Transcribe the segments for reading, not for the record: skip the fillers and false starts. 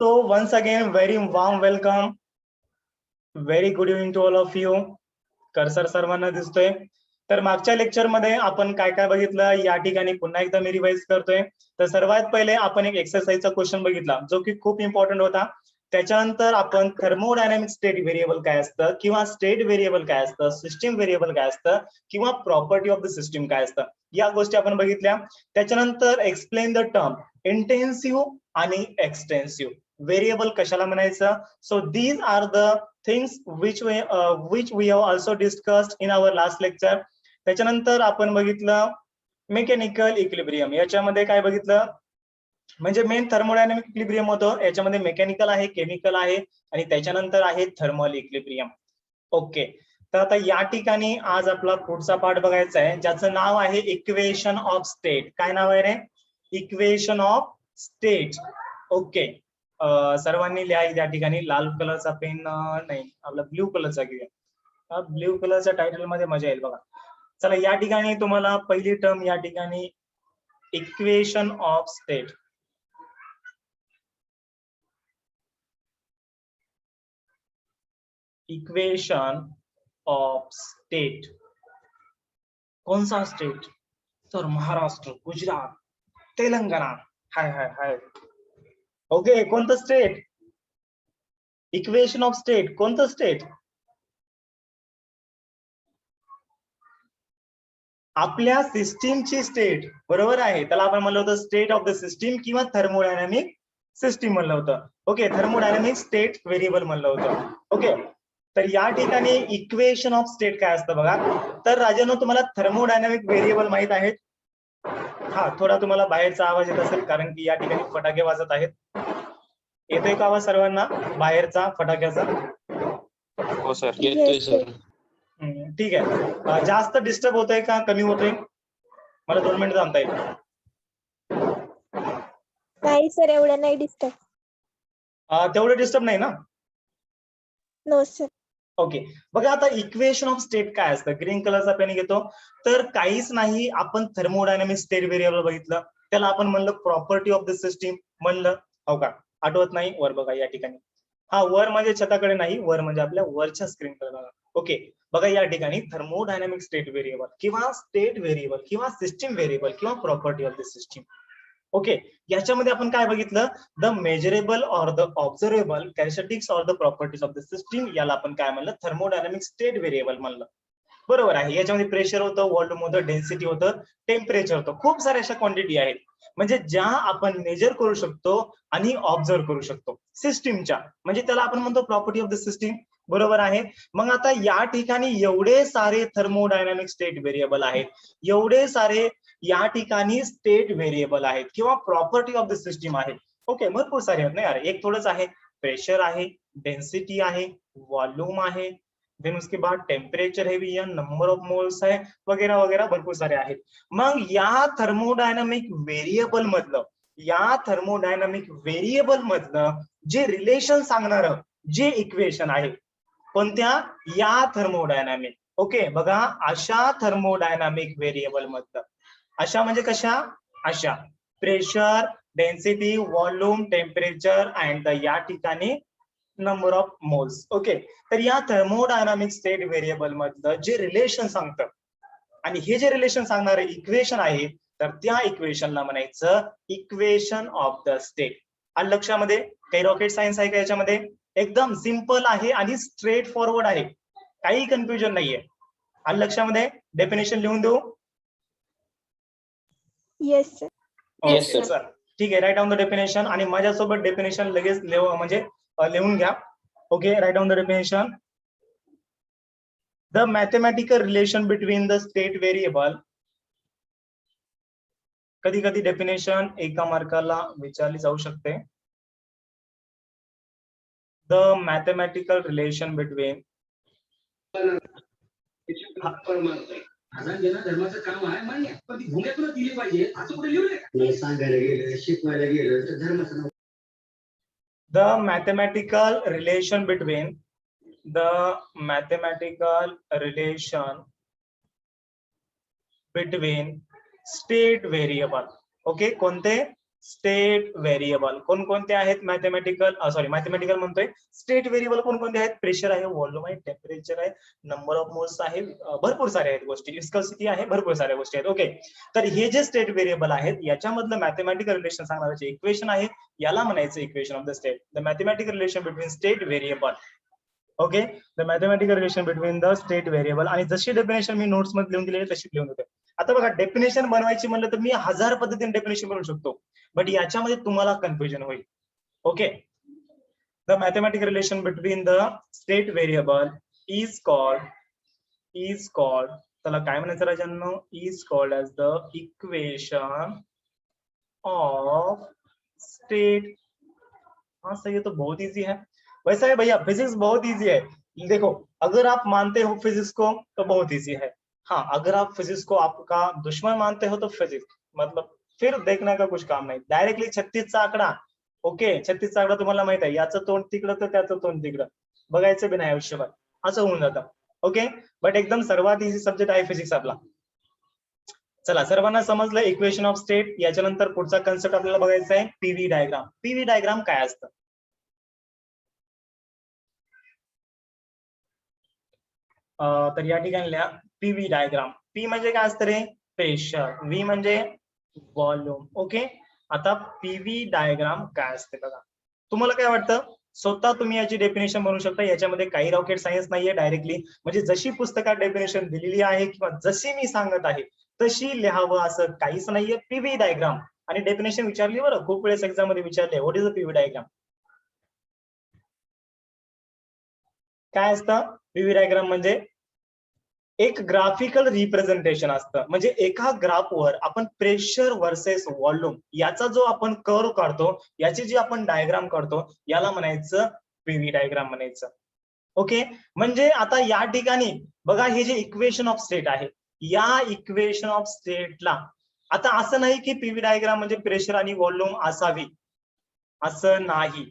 So once again, very warm welcome. Very good evening to all of you. Cursor सर्वांना दिसतोय. तर मागच्या lecture मध्ये आपण काय काय बघितलं या ठिकाणी पुन्हा एकदा मी रिवाइज करतोय. तर सर्वात पहिले आपण एक एक्सरसाइजचा क्वेश्चन बघितला जो की खूप इम्पॉर्टंट होता. त्याच्यानंतर आपण थर्मोडायनामिक स्टेट व्हेरिएबल काय असतं किंवा स्टेट व्हेरिएबल काय असतं, सिस्टीम व्हेरिएबल काय असतं किंवा प्रॉपर्टी ऑफ द सिस्टीम काय असतं या गोष्टी आपण बघितल्या. त्याच्यानंतर एक्सप्लेन द टर्म इंटेन्सिव्ह आणि एक्सटेन्सिव्ह व्हेरिएबल कशाला म्हणायचं. So these are the things which we have also discussed in our last lecture. त्याच्यानंतर आपण बघितलं मेकॅनिकल इक्विलिब्रियम. याच्यामध्ये काय बघितलं म्हणजे मेन थर्मोडायनामिक इक्विलिब्रियम होतं, याच्यामध्ये मेकॅनिकल आहे, केमिकल आहे आणि त्याच्यानंतर आहे थर्मल इक्विलिब्रियम. ओके, तर आता या ठिकाणी आज आपला पुढचा पार्ट बघायचा आहे ज्याचं नाव आहे इक्वेशन ऑफ स्टेट. काय नाव आहे रे? Equation of state. ओके, सर्वांनी लिहा या ठिकाणी. लाल कलरचा पेन नाही, आपला ब्ल्यू कलरचा घेऊया. ब्ल्यू कलरच्या टायटल मध्ये मजा येईल बघा. चला, या ठिकाणी तुम्हाला पहिली टर्म या ठिकाणी equation of state. Equation of state. कौन सा स्टेट? तर Maharashtra, Gujarat, Telangana. Hi hi hi. Okay, कोणतं स्टेट? इक्वेशन ऑफ स्टेट कोणतं स्टेट? आपल्या सिस्टीमची स्टेट. बरोबर आहे, त्याला आपण म्हणलं होतं स्टेट ऑफ द सिस्टीम किंवा थर्मोडायनामिक सिस्टीम म्हणलं होतं. ओके, थर्मोडायनामिक स्टेट व्हेरिएबल म्हणलं होतं. ओके, तर या ठिकाणी इक्वेशन ऑफ स्टेट काय असतं बघा. तर राजांनो, तुम्हाला थर्मोडायनामिक व्हेरिएबल माहित आहेत. हा, थोडा तुम्हाला बाहेरचा आवाज येत असेल कारण की या ठिकाणी फटाके वाजत आहेत. येतोय का आवाज सर्वांना बाहेरचा फटाक्याचा? हो सर, येतोय सर. ठीक आहे. जास्त डिस्टर्ब होतोय का कमी होतोय? मला 2 मिनिट थांबता येईल. नाही सर, एवढं नाही डिस्टर्ब. तेवढं डिस्टर्ब नाही ना? No sir. ओके, बघा आता इक्वेशन ऑफ स्टेट काय असतं. ग्रीन कलरचा पेन घेतो. तर काहीच नाही, आपण थर्मोडायनामिक स्टेट व्हेरिएबल बघितलं, त्याला आपण म्हणलं प्रॉपर्टी ऑफ द सिस्टीम म्हणलं. हो का, आठवत नाही? वर बघा या ठिकाणी. हा, वर म्हणजे छताकडे नाही, वर म्हणजे आपल्या वरच्या स्क्रीन कडे बघा. ओके, बघा या ठिकाणी थर्मोडायनामिक स्टेट व्हेरिएबल किंवा स्टेट व्हेरिएबल किंवा सिस्टीम व्हेरिएबल किंवा property of the system. Okay, याच्यामध्ये आपण काय बघितलं? The measurable or the observable characteristics or the properties of the system. याला आपण काय म्हणलं? थर्मोडायनामिक स्टेट व्हेरिएबल म्हणलं. बरोबर आहे. याच्यामध्ये प्रेशर होतं, व्हॉल्यूम होतं, डेन्सिटी होतं, टेम्परेचर होतं, खूप साऱ्या अशा क्वांटिटी आहेत म्हणजे ज्या आपण मेजर करू शकतो आणि ऑब्झर्व करू शकतो सिस्टीमच्या, म्हणजे त्याला आपण म्हणतो प्रॉपर्टी ऑफ द सिस्टीम. बरोबर आहे. मग आता या ठिकाणी एवढे सारे थर्मोडायनामिक स्टेट व्हेरिएबल आहेत, एवढे सारे या ठिकाणी स्टेट व्हेरिएबल आहेत किंवा प्रॉपर्टी ऑफ द सिस्टीम आहे. ओके, भरपूर सारे आहेत. नाही अरे, एक थोडंच आहे. प्रेशर आहे, डेन्सिटी आहे, वॉल्यूम आहे, देन उसके बाद टेम्परेचर है भी, नंबर ऑफ मोल्स है, वगैरह वगैरह भरपूर सारे आहेत. मग या थर्मोडायनामिक व्हेरिएबल मधलं जे रिलेशन सांगणार जे इक्वेशन आहे, कोणत्या? या थर्मोडायनामिक. ओके, बघा अशा थर्मोडायनामिक व्हेरिएबल मधलं. अशा म्हणजे कशा? अशा pressure, density, volume, temperature and या ठिकाणी नंबर ऑफ मोल्स. ओके, तर या थर्मोडायनामिक स्टेट व्हेरिएबल मधलं जे रिलेशन सांगतं आणि हे जे रिलेशन सांगणारे इक्वेशन आहे, तर त्या इक्वेशनला म्हणायचं इक्वेशन ऑफ द स्टेट. आणि लक्षामध्ये काही रॉकेट सायन्स आहे का याच्यामध्ये? एकदम सिंपल आहे आणि स्ट्रेट फॉरवर्ड आहे, काही कन्फ्युजन नाहीये. आणि लक्षामध्ये डेफिनेशन लिहून देऊ? Yes sir. Yes, sir. ठीक आहे, राईट डाऊन द डेफिनेशन आणि माझ्यासोबत डेफिनेशन लगेच म्हणजे लिहून घ्या. Okay, write down the definition. The mathematical relation between the state variable. कधी कधी डेफिनेशन एका मार्काला विचारली जाऊ शकते. द मॅथमॅटिकल रिलेशन बिटवीन धर्माचं काम आहे मान्य, पण ती भूमिका दिली पाहिजे असं कुठे लिहिलंय? सांगायला गेलं, शिकवायला गेलं तर धर्माचं. the mathematical relation between state variable. Okay, कोणते? स्टेट व्हेरिएबल कोणकोणते आहेत? मॅथमॅटिकल म्हणतोय. स्टेट व्हेरिएबल कोणकोणते आहेत? प्रेशर आहे, व्हॉल्यूम आहे, टेम्परेचर आहे, नंबर ऑफ मोल्स आहे, भरपूर सारे आहेत गोष्टी, विस्कोसिटी आहे, भरपूर साऱ्या गोष्टी आहेत. ओके, तर हे जे स्टेट व्हेरिएबल आहेत याच्यामधलं मॅथमॅटिकल रिलेशन सांगणारे इक्वेशन आहे, याला म्हणायचं equation of the state. The mathematical relation between state variable. Okay, the mathematical relation between the state variable. आणि जशी डेफिनेशन मी नोट्स मध्ये लिहून दिलेली तशी लिहून देतो. आता बघा, डेफिनेशन बनवायची म्हणलं तर मी 1000 पद्धतीने डेफिनेशन बनवू शकतो, बट याच्यामध्ये तुम्हाला कन्फ्युजन होईल. Okay, the mathematical relation between the state variable is called त्याला काय म्हणायचं राजांनो? Is called as the equation of state. हाँ सही है, तो बहुत इजी है. वैसा है भैया, फिजिक्स बहुत इजी है. देखो, अगर आप मानते हो फिजिक्स को तो बहुत इजी है. हाँ, अगर आप फिजिक्स को आपका दुश्मन मानते हो तो फिजिक्स मतलब फिर देखने का कुछ काम नाही. डायरेक्टली 36चा आकडा. ओके, 36चा आकडा तुम्हाला माहित आहे, याचं तोंड तिकडं तर त्याचं तोंड तिकडं, बघायचं बी नाही आयुष्यभर, असं होऊन जातं. ओके, बट एकदम सर्वात इझी सब्जेक्ट आहे फिजिक्स आपला. चला, सर्वांना समजलं इक्वेशन ऑफ स्टेट. याच्यानंतर पुढचा कन्सेप्ट आपल्याला बघायचा आहे पीव्ही डायग्राम. पीव्ही डायग्राम काय असतं? तर या ठिकाणी लिहा पीव्ही डायग्राम. पी म्हणजे काय असतं रे? प्रेशर. व्ही म्हणजे व्हॉल्यूम. ओके, आता पीव्ही डायग्राम काय असते बघा. तुम्हाला काय वाटतं? स्वतः तुम्ही याची डेफिनेशन बनवू शकता. याच्यामध्ये काही रॉकेट सायन्स नाहीये. डायरेक्टली म्हणजे जशी पुस्तकात डेफिनेशन दिलेली आहे किंवा जशी मी सांगत आहे तशी लिहावं असं काहीच नाहीये. पीव्ही डायग्राम आणि डेफिनेशन विचारली बरं, खूप वेळेस एक्झाम मध्ये विचारले, what is a PV diagram? काय असतं पीव्ही डायग्राम? म्हणजे एक ग्राफिकल रिप्रेझेंटेशन असतं. म्हणजे एका ग्राफवर आपण प्रेशर वर्सेस व्हॉल्यूम याचा जो आपण कर्व काढतो, याची जी आपण डायग्राम काढतो, याला म्हणायचं पीव्ही डायग्राम म्हणायचं. ओके, म्हणजे आता या ठिकाणी बघा, हे जे इक्वेशन ऑफ स्टेट आहे, या इक्वेशन ऑफ स्टेटला आता असं नाही की पीव्ही डायग्राम म्हणजे प्रेशर आणि व्हॉल्यूम असावी, असं नाही.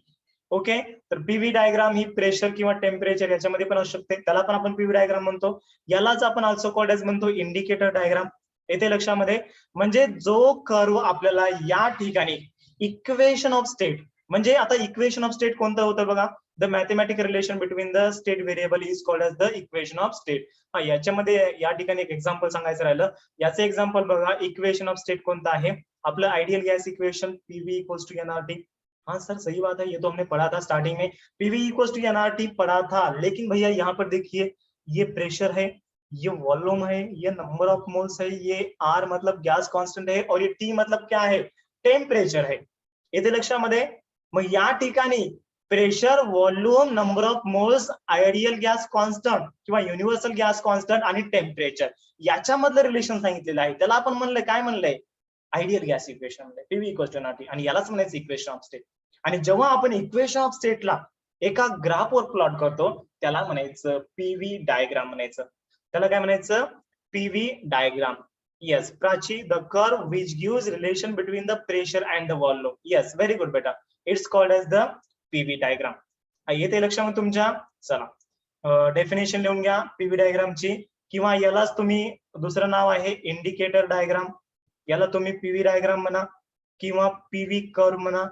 ओके, तर पीव्ही डायग्राम ही प्रेशर किंवा टेम्परेचर याच्यामध्ये पण असू शकते, त्याला पण आपण पीव्ही डायग्राम म्हणतो. यालाच आपण ऑल्सो कॉल्ड एज म्हणतो इंडिकेटर डायग्राम. येथे लक्षामध्ये म्हणजे जो कर्व आपल्याला या ठिकाणी इक्वेशन ऑफ स्टेट, म्हणजे आता इक्वेशन ऑफ स्टेट कोणतं होतं बघा, the mathematical relation between the state variable is called as the equation of state. याच्यामध्ये या ठिकाणी एक एक्झाम्पल सांगायचं राहिलं. याचं एक्झाम्पल बघा, इक्वेशन ऑफ स्टेट कोणतं आहे आपलं? Ideal gas equation PV equals to NRT. हाँ सर सही बात है, ये तो हमने पढ़ा था स्टार्टिंग में, पीवी इक्वल्स टू एनआरटी पढ़ा था. लेकिन भैया यहाँ पर देखिए, ये प्रेशर है, ये वॉल्यूम है, ये नंबर ऑफ मोल्स है, ये आर मतलब गॅस कॉन्स्टंट है, और ये टी मतलब क्या है? टेम्परेचर है. येथे लक्षामध्ये मग या ठिकाणी pressure, volume, number of moles, ideal gas constant किंवा युनिव्हर्सल गॅस कॉन्स्टंट आणि टेम्परेचर याच्यामधलं रिलेशन सांगितलेलं आहे. त्याला आपण म्हणलंय काय म्हणलंय? आयडियल गॅस इक्वेशन म्हणलंय, पीव्ही इक्वल्स टू एनआरटी. आणि यालाच म्हणायचं इक्वेशन ऑफ स्टेट. आणि जेव्हा आपण इक्वेशन ऑफ स्टेटला एका ग्राफवर प्लॉट करतो त्याला म्हणायचं पीव्ही डायग्राम म्हणायचं. त्याला काय म्हणायचं? PV diagram. Yes Prachi, the curve which gives relation between the pressure and the volume. Yes, very good बेटा, it's called as the PV diagram. येते लक्षामध्ये तुमच्या. चला, डेफिनेशन लिहून घ्या पीव्ही डायग्रामची, किंवा यालाच तुम्ही दुसरं नाव आहे इंडिकेटर डायग्राम. याला तुम्ही पीव्ही डायग्राम म्हणा किंवा पीव्ही कर्व म्हणा,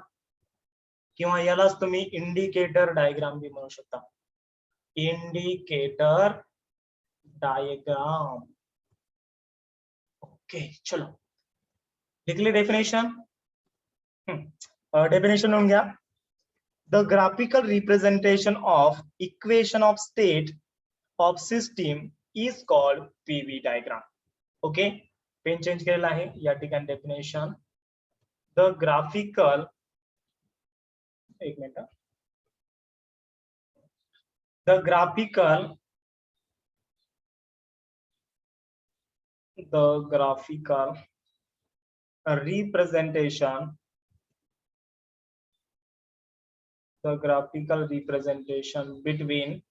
किंवा यालाच तुम्ही इंडिकेटर डायग्राम भी म्हणू शकता. Indicator diagram. ओके, चलो लिख ले डेफिनेशन. डेफिनेशन लिहून घ्या. The graphical representation of equation of state of system is called PV diagram. Okay, pen change केलेला आहे या ठिकाणी. डेफिनेशन, द ग्राफिकल, एक minute, the graphical representation between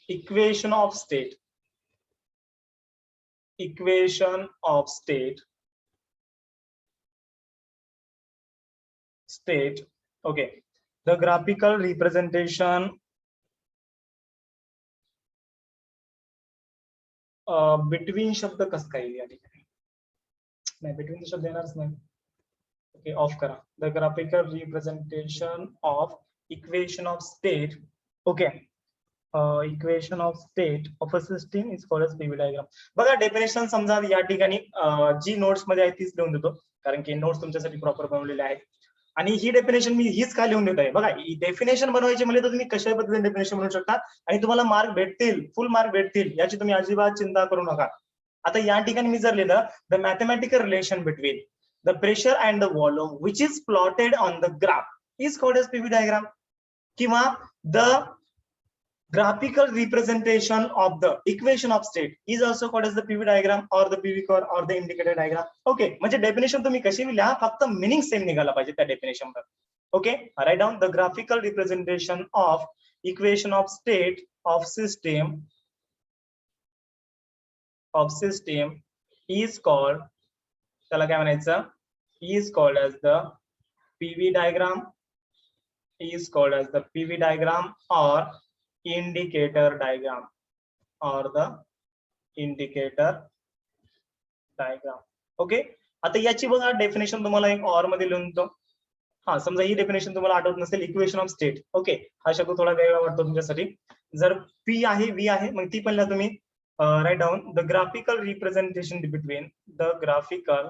equation of state okay, the graphical representation between शब्द कसं काय या ठिकाणी? नाही, बिटवीन शब्द येणारच नाही. ओके ऑफ करा. The graphical representation of equation of state. Okay equation of state of a system is called as PV diagram. बघा डेफिनेशन समजा या ठिकाणी जी नोट्स मध्ये आहे तीच लिहून देतो, कारण की नोट्स तुमच्यासाठी प्रॉपर बनवलेले आहेत. आणि ही डेफिनेशन मी हीच का लिहून देत आहे. बघा डेफिनेशन बनवायची म्हणजे तर तुम्ही कशा पद्धतीने डेफिनेशन बनवू शकता आणि तुम्हाला मार्क भेटतील, फुल मार्क भेटतील, याची तुम्ही अजिबात चिंता करू नका. आता या ठिकाणी मी जर लिहिलं the mathematical relation between the pressure and the volume which is plotted on the graph is called as PV diagram, किंवा the graphical representation of the equation of state is also called as the PV diagram or the PV curve or the indicator diagram. Okay, म्हणजे definition तुम्ही कशी लिहा, फक्त meaning same निघाला पाहिजे त्या definition वर. Okay write down the graphical representation of equation of state of system is called, त्याला काय म्हणायचं, is called as the PV diagram, is called as the PV diagram or indicator diagram or the indicator diagram. Okay आता याची बघा definition तुम्हाला एक or मध्ये लिहून देतो. हा समजा ही डेफिनेशन तुम्हाला आठवत नसेल, इक्वेशन ऑफ स्टेट. ओके हा शब्द थोडा वेगळा वाटतो तुमच्यासाठी. जर पी आहे व्ही आहे मग ती पण लिहा तुम्ही. Write down the graphical representation between the graphical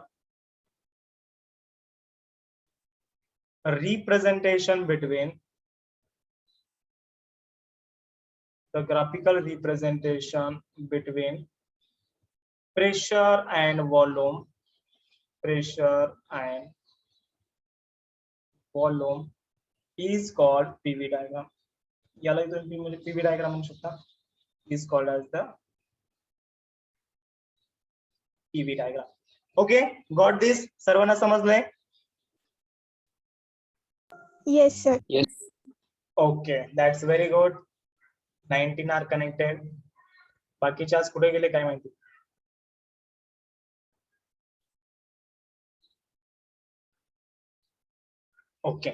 representation between the graphical representation between pressure and volume is called PV diagram. याला तुम्ही PV diagram म्हणू शकता. is called as the PV diagram. Okay, got this? सर्वांना समजलंय? Yes, sir. Okay, that's very good. 19 are connected. बाकीचे आज कुठे गेले काय माहिती. ओके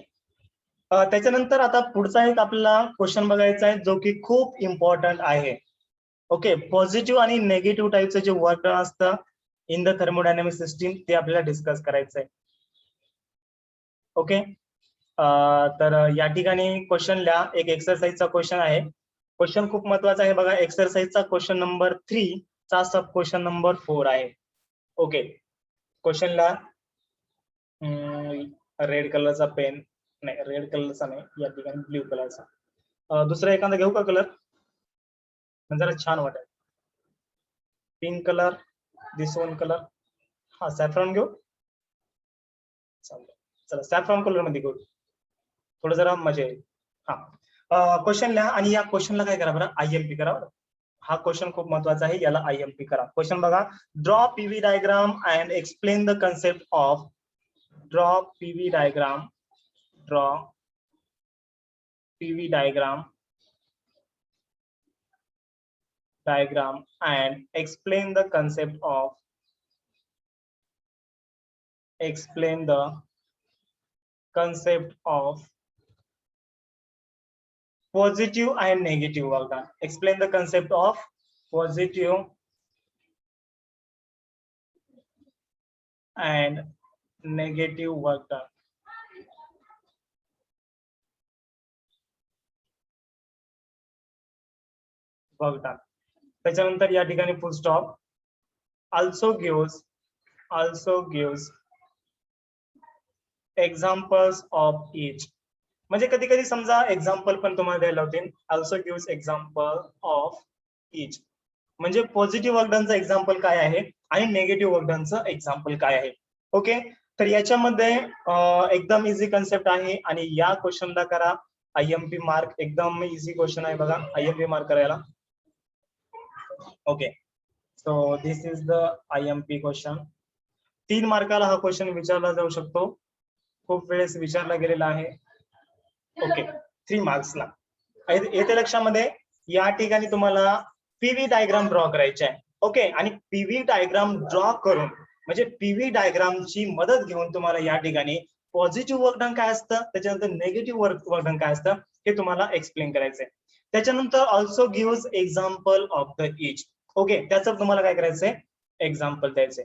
त्याच्यानंतर आता पुढचा एक आपल्याला क्वेश्चन बघायचा आहे जो की खूप इम्पॉर्टंट आहे. ओके पॉझिटिव्ह आणि निगेटिव्ह टाईपचं जे वर्क असतं इन द थर्मोडायनामिक सिस्टीम ते आपल्याला डिस्कस करायचं आहे. ओके तर या ठिकाणी क्वेश्चन लिहा. एक एक्सरसाइजचा क्वेश्चन आहे. क्वेश्चन खूप महत्वाचा आहे बघा. एक्सरसाइजचा क्वेश्चन नंबर 3 चा सब क्वेश्चन नंबर 4 आहे. ओके क्वेश्चन लिहा. रेड कलरचा पेन नाही, रेड कलरचा नाही, या ठिकाणी ब्ल्यू कलरचा. दुसरा एखादा घेऊ का कलर, म्हणजे जरा छान वाटेल. पिंक कलर, दिस वन कलर. हा सॅफ्रॉन घेऊ. चला सॅफ्रॉन कलर मध्ये घेऊ, थोडं जरा मजा येईल. हा क्वेश्चन लिहा आणि या क्वेश्चनला काय करा बरं, IMP करा बरं. हा क्वेश्चन खूप महत्वाचा आहे, याला IMP करा. क्वेश्चन बघा. Draw PV diagram and explain the concept of draw PV diagram and explain the concept of positive and negative work done. Explain the concept of positive and negative work done. त्याच्यानंतर या ठिकाणी फुल stop. also gives examples of each. म्हणजे कधी कधी समजा example पण तुम्हाला द्यायला होतील. also gives example of each म्हणजे पॉझिटिव्ह वर्क डनचं एक्झाम्पल काय आहे आणि नेगेटिव्ह वर्क डनचं एक्झाम्पल काय आहे. ओके तर याच्यामध्ये एकदम इझी कन्सेप्ट आहे आणि या क्वेश्चनला करा IMP मार्क. एकदम इझी क्वेश्चन आहे बघा, IMP मार्क करायला. Okay so this is the IMP question. 3 मार्काला हा क्वेश्चन विचारला जाऊ शकतो, खूप वेळेस विचारला गेलेला आहे. ओके 3 मार्क्सला. येत्या लक्षामध्ये या ठिकाणी तुम्हाला PV डायग्राम ड्रॉ करायचे आहे. ओके आणि PV डायग्राम ड्रॉ करून म्हणजे PV डायग्रामची मदत घेऊन तुम्हाला या ठिकाणी पॉझिटिव्ह वर्क डन काय असतं, त्याच्यानंतर निगेटिव्ह वर्क डन काय असतं हे तुम्हाला एक्सप्लेन करायचंय. त्याच्यानंतर also gives example of the each. Okay त्याचं तुम्हाला काय करायचंय, एक्झाम्पल द्यायचंय.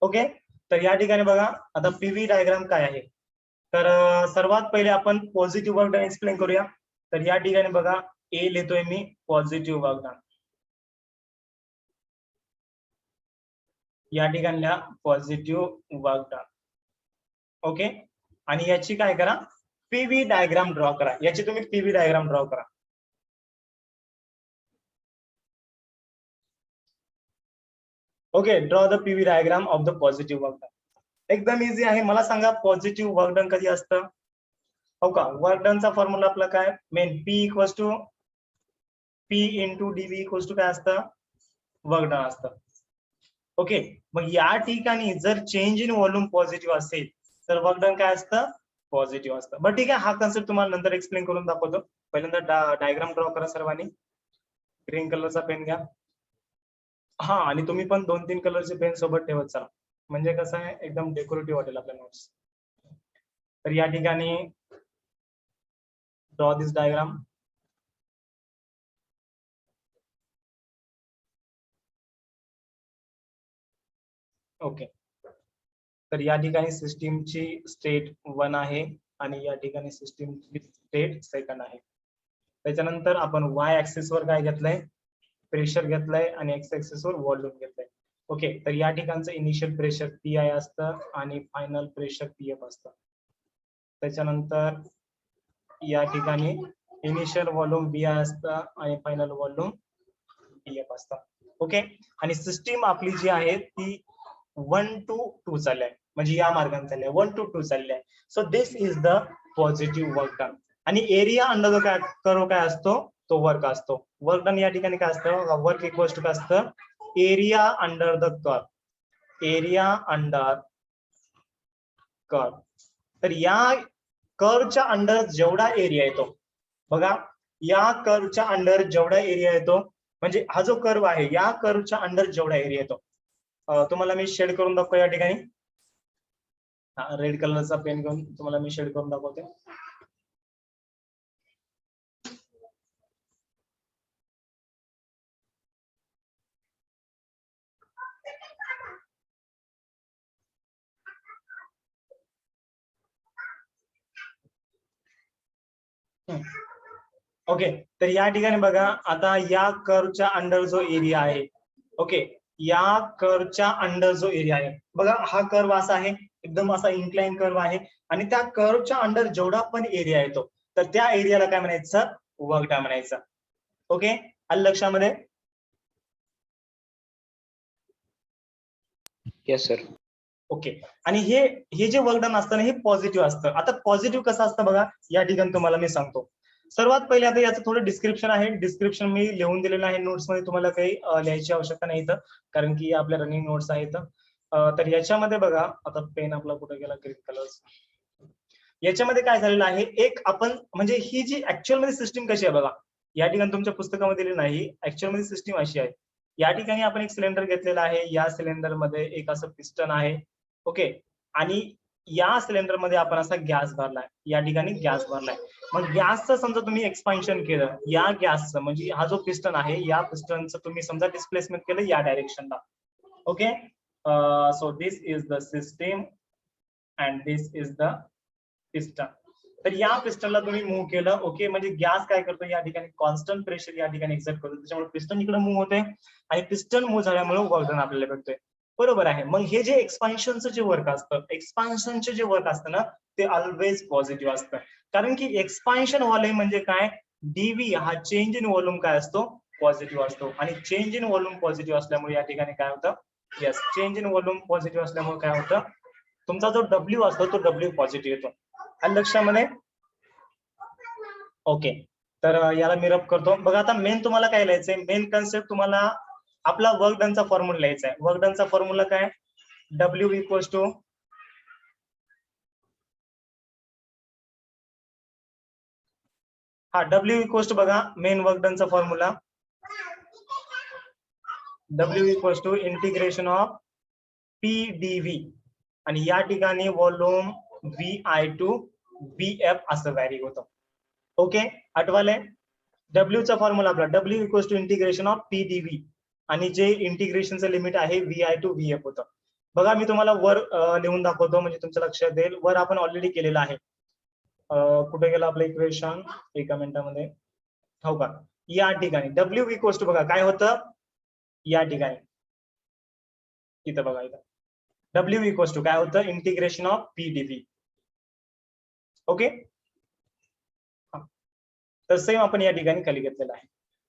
ओके तर या ठिकाणी बघा आता पीव्ही डायग्राम काय आहे. तर सर्वात पहिले आपण पॉझिटिव्ह वर्क डन एक्सप्लेन करूया. तर या ठिकाणी बघा ए लिहितोय मी पॉझिटिव्ह वर्क डन. या ठिकाणी लिहा पॉझिटिव्ह वर्क डन. ओके. आणि याची काय करा पीव्ही डायग्राम ड्रॉ करा. याची तुम्ही पीव्ही डायग्राम ड्रॉ करा. Okay. Draw the PV diagram of the positive work done. एकदम इझी आहे. मला सांगा पॉझिटिव्ह वर्क डन कधी असतं. हो का. वर्क डनचा फॉर्म्युला आपला काय main P equals to P into DV equals to काय असतं वर्क डन असतं. ओके. मग या ठिकाणी जर चेंज इन व्हॉल्यूम पॉझिटिव्ह असेल तर वर्क डन काय असतं पॉझिटिव्ह असतं. बरं ठीक आहे. हा कन्सेप्ट तुम्हाला नंतर एक्सप्लेन करून दाखवतो. पहिल्यांदा डायग्राम ड्रॉ करा सर्वांनी. ग्रीन कलरचा पेन घ्या. हा आणि तुम्ही पण 2-3 कलरचे पेन सोबत ठेवत चला. म्हणजे कसं आहे एकदम डेकोरेटिव्ह वाटेल आपल्या नोट्स. तर या ठिकाणी ड्रॉ दिस डायग्राम. ओके. तर या ठिकाणी सिस्टीमची स्टेट 1 आहे आणि या ठिकाणी सिस्टीमची स्टेट 2 आहे. त्याच्यानंतर आपण वाय ऍक्सिस वर काय घेतलंय प्रेशर घेतलंय आणि एक्स ऍक्सिस वर व्हॉल्यूम घेतलंय. ओके. तर या ठिकाणचं इनिशियल प्रेशर पी आय असतं आणि फायनल प्रेशर पी एफ असतं. त्याच्यानंतर या ठिकाणी इनिशियल व्हॉल्यूम बी आय असतं आणि फायनल व्हॉल्यूम पी एफ असतं. ओके. आणि सिस्टीम आपली जी आहे ती 1 to 2 चालली आहे. म्हणजे या मार्गाने चालली आहे 1 to 2 चालली आहे. So this is the positive work done. आणि एरिया अंडर द काय कर्व काय असतो तो वर्क असतो. वर्क डन या ठिकाणी काय असतं वर्क इक्वल्स टू काय असतं area under the curve. Area under curve. तर या कर्वच्या अंडर जेवढा एरिया येतो बघा या कर्वच्या अंडर जेवढा एरिया येतो म्हणजे हा जो कर्व आहे या कर्वच्या अंडर जेवढा एरिया येतो तुम्हाला मी शेड करून दाखवतो या ठिकाणी. रेड कलरचा पेन घेऊन तुम्हाला मी शेड करून दाखवते. ओके. तर या ठिकाणी बघा आता या कर्वच्या अंडर जो एरिया आहे ओके या कर्वच्या अंडर जो एरिया आहे बघा हा कर्व असा आहे एकदम असा इन्क्लाइन कर्व आहे आणि त्या कर्वच्या अंडर जेवढा पण एरिया येतो तर त्या एरियाला काय म्हणायचं वर्क डन म्हणायचं. ओके. आलं लक्षामध्ये. Yes sir. ओके. आणि हे जे वर्क डन असतं ना हे पॉझिटिव्ह असतं. आता पॉझिटिव्ह कसं असतं बघा या ठिकाणी तुम्हाला मी सांगतो. सर्वात पहिले आता याचं थोडं डिस्क्रिप्शन आहे. डिस्क्रिप्शन मी लिहून दिलेलं आहे नोट्स मध्ये. तुम्हाला काही लिहायची आवश्यकता नाही इथं कारण की आपल्या रनिंग नोट्स आहेत. तर याच्यामध्ये बघा आता पेन आपला कुठे गेला ग्रीन कलर. याच्यामध्ये काय झालेलं आहे एक आपण म्हणजे ही जी ऍक्च्युअल मध्ये सिस्टीम कशी आहे बघा या ठिकाणी तुमच्या पुस्तकामध्ये दिली नाही. ऍक्च्युअल मध्ये सिस्टीम अशी आहे. या ठिकाणी आपण एक सिलेंडर घेतलेला आहे. या सिलेंडर मध्ये एक असं पिस्टन आहे. ओके. आणि या सिलेंडर मध्ये आपण असा गॅस भरलाय. या ठिकाणी गॅस भरलाय. मग गॅसचं समजा तुम्ही एक्सपान्शन केलं या गॅसचं म्हणजे हा जो पिस्टन आहे या पिस्टनचं तुम्ही समजा डिस्प्लेसमेंट केलं या डायरेक्शनला. Okay. So this is the system and this is the piston. तर या पिस्टनला तुम्ही मूव्ह केलं. ओके. म्हणजे गॅस काय करतो या ठिकाणी कॉन्स्टंट प्रेशर या ठिकाणी एक्झर्ट करतो त्याच्यामुळे पिस्टन इकडे मूव्ह होते आणि पिस्टन मूव्ह झाल्यामुळे वर्क डन आपल्याला भेटतोय. बरोबर आहे. मग हे जे एक्सपान्शनचं जे वर्क असतं एक्सपान्शनचे जे वर्क असतं ना ते ऑलवेज पॉझिटिव्ह असतं कारण की एक्सपान्शन व्हॉल्यूम म्हणजे काय डीव्ही हा चेंज इन व्हॉल्यूम काय असतो पॉझिटिव्ह असतो आणि चेंज इन व्हॉल्यूम पॉझिटिव्ह असल्यामुळे या ठिकाणी काय होतं yes change in volume positive असल्यामुळे काय होतं तुमचा जो डब्ल्यू असतो तो डब्ल्यू पॉझिटिव्ह येतो. लक्षामध्ये. ओके. तर याला मी रब करतो. बघा आता मेन तुम्हाला काय लिहायचंय मेन कन्सेप्ट तुम्हाला आपला वर्क डनचा फॉर्म्युला लिहायचा आहे. वर्क डनचा फॉर्म्युला काय डब्ल्यू इक्वल्स टू हा डब्ल्यू इक्वल्स टू बघा मेन वर्क डनचा formula W equals to integration of P D V आणि या ठिकाणी volume V I to V F असं व्हॅरी होतं. ओके. आठवाले डब्ल्यू चा फॉर्म्युला आपला W equals to integration of P D V आणि जे इंटिग्रेशनचं लिमिट आहे V I to V F होतं. बघा मी तुम्हाला वर लिहून दाखवतो म्हणजे तुमच्या लक्षात येईल. वर आपण ऑलरेडी केलेलं आहे. कुठे गेलं आपलं इक्वेशन? एका मिनिटामध्ये. हो का, या ठिकाणी डब्ल्यू इक्वल्स टू बघा काय होतं या ठिकाणी, इथं बघा इथं डब्ल्यू इक्वल्स टू काय होतं, integration of P DV. Okay, तर सेम आपण या ठिकाणी खाली घेतलेलं आहे.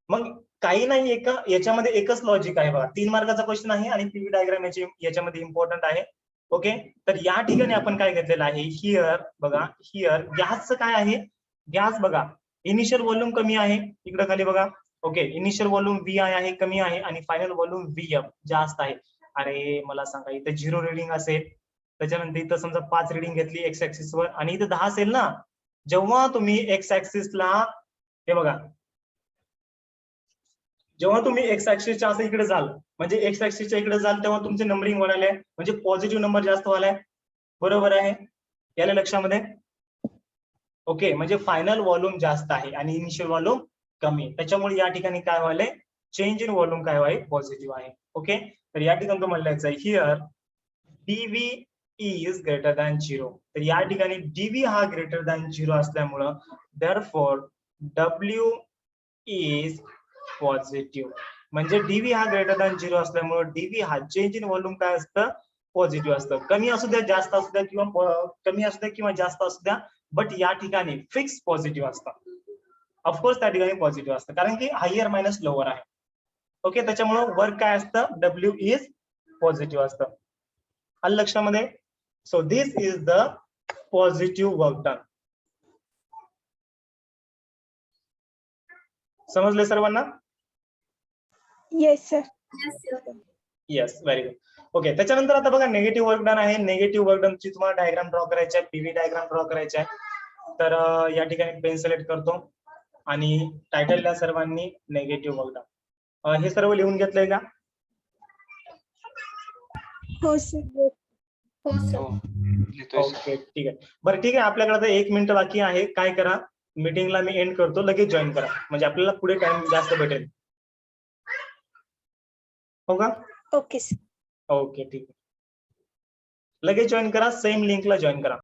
मग काही नाही, याच्यामध्ये एकच लॉजिक आहे बघा. 3 मार्काचा क्वेश्चन आहे आणि पीव्ही डायग्राम याच्यामध्ये इम्पॉर्टंट आहे. ओके, तर या ठिकाणी आपण काय घेतलेलं आहे, हिअर बघा, हिअर गॅसचं काय आहे, गॅस बघा इनिशियल व्हॉल्यूम कमी आहे, इकडे खाली बघा. Okay, initial volume V I आहे कमी आहे आणि फायनल व्हॉल्यूम व्ही एफ जास्त आहे. अरे मला सांगा, इथं 0 रिडिंग असेल, त्याच्यानंतर इथं समजा 5 रिडिंग घेतली एक्स ऍक्सिस वर आणि इथं 10 असेल ना. जेव्हा तुम्ही एक्स ऍक्सिसला हे बघा, जेव्हा तुम्ही एक्स ऍक्सिसच्या असं इकडे जाल म्हणजे एक्स ऍक्सिसच्या इकडे जाल तेव्हा तुमचे नंबरिंग वाढायला म्हणजे पॉझिटिव्ह नंबर जास्त व्हायलाय. बरोबर आहे, याला लक्षामध्ये. ओके, म्हणजे फायनल व्हॉल्यूम जास्त आहे आणि इनिशियल व्हॉल्यूम कमी, त्याच्यामुळे या ठिकाणी काय व्हायलंय, चेंज इन व्हॉल्यूम काय व्हाय पॉझिटिव्ह आहे. ओके, तर या ठिकाणी तो म्हणलायचं आहे here DV is greater than 0. तर या ठिकाणी डीव्ही हा ग्रेटर दॅन 0 असल्यामुळं देअरफॉर डब्ल्यू इज पॉझिटिव्ह. म्हणजे डीव्ही हा ग्रेटर दॅन 0 असल्यामुळे डीव्ही हा चेंज इन व्हॉल्यूम काय असतं, पॉझिटिव्ह असतं. कमी असू द्या, जास्त असू द्या किंवा कमी असू द्या किंवा जास्त असू द्या, बट या ठिकाणी फिक्स पॉझिटिव्ह असतं. ऑफकोर्स त्या ठिकाणी पॉझिटिव्ह असतं कारण की हायर मायनस लोअर आहे. ओके, त्याच्यामुळे वर्क काय असतं, डब्ल्यू इज पॉझिटिव्ह असतं. आलं लक्षामध्ये. So this is the positive work done. समजले सर्वांना? Yes sir. Yes, very good. Okay, त्याच्यानंतर आता बघा निगेटिव्ह वर्क डन आहे. निगेटिव्ह वर्क डन ची तुम्हाला डायग्राम ड्रॉ करायची आहे, पीव्ही डायग्राम ड्रॉ करायची आहे. तर या ठिकाणी पेन सिलेक्ट करतो आणि टायटलला सर्वांनी निगेटिव्ह वर्क डन हे सर्व लिहून घेतलंय का? हो सर. हो, लिहितोय सर. ओके, ठीक आहे. बरं ठीक आहे, आपल्याकडे आता 1 मिनिट बाकी आहे. काय करा, मीटिंगला मी एंड करतो, लगेच जॉईन करा म्हणजे आपल्याला पुढे टाइम जास्त भेटेल. हो का? Okay sir. ओके, ठीक आहे. लगेच जॉईन करा, सेम लिंकला जॉईन करा.